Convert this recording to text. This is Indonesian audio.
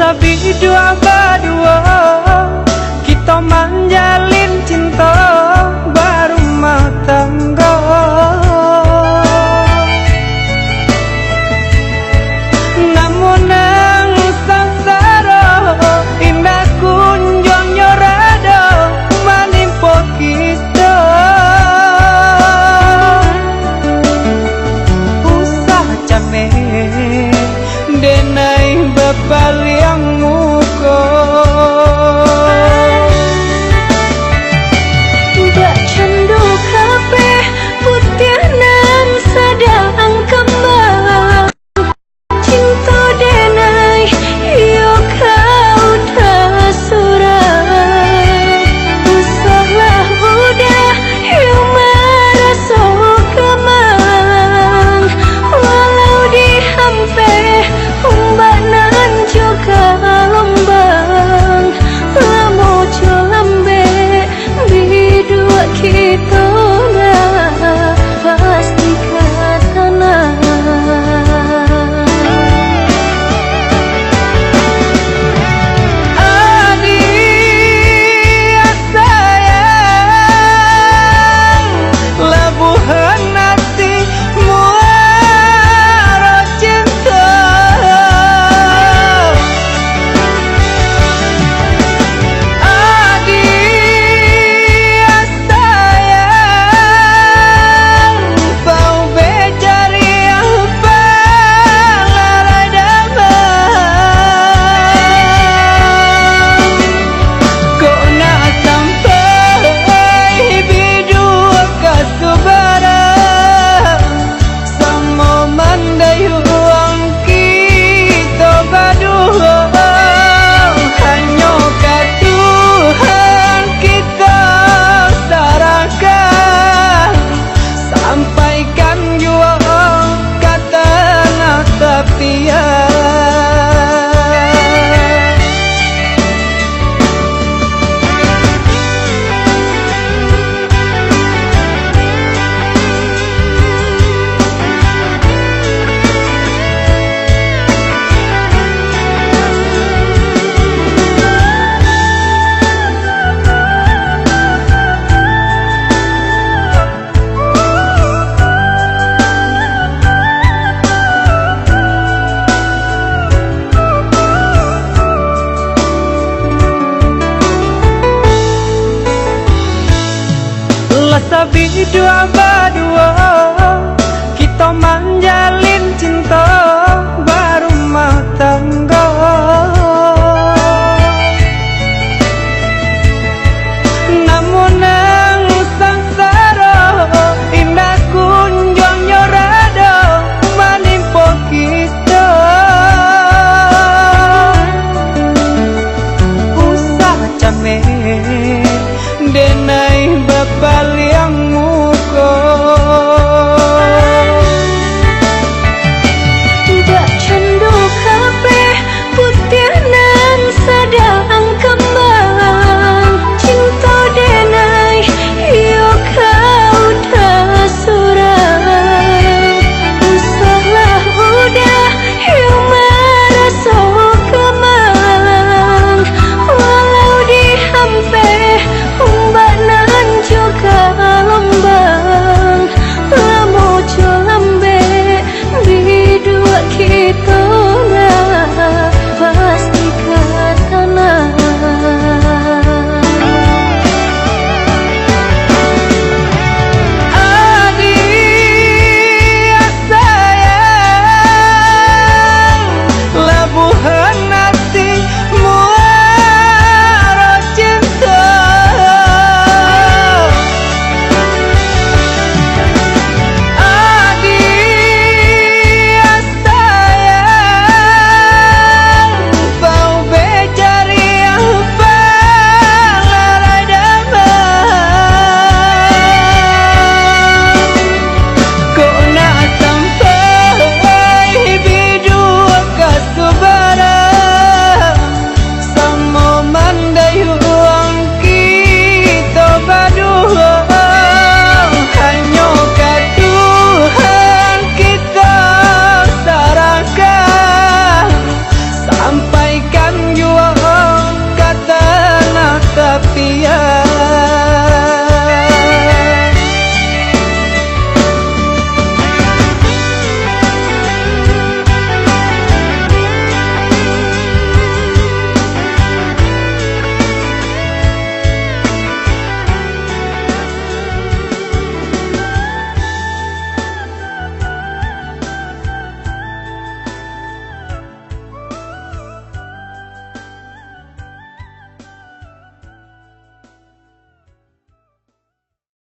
Sabi dua berdua kita menjalin cinta berumah tangga. Namun nang sangsara indah kunjung nyorada menimpa kita. Usah capek denai bepaliang muka. Mbak candu kabeh putih nang sadang kembang. Cinta denai yo kau tak surang. Usahlah udah yo merasa kemang. Walau dihampe ombak nan juga lombang. Lamo lambe bidua kita dah pasti katana. Adik sayang labuhan hati muara cinta. Adik sayang kau becari apa kok nak sampai bidua kasubara sama mandai uang kita berdua. Hanya ke Tuhan kita serahkan, sampaikan jua kata nak tepian. Sabi dua berdua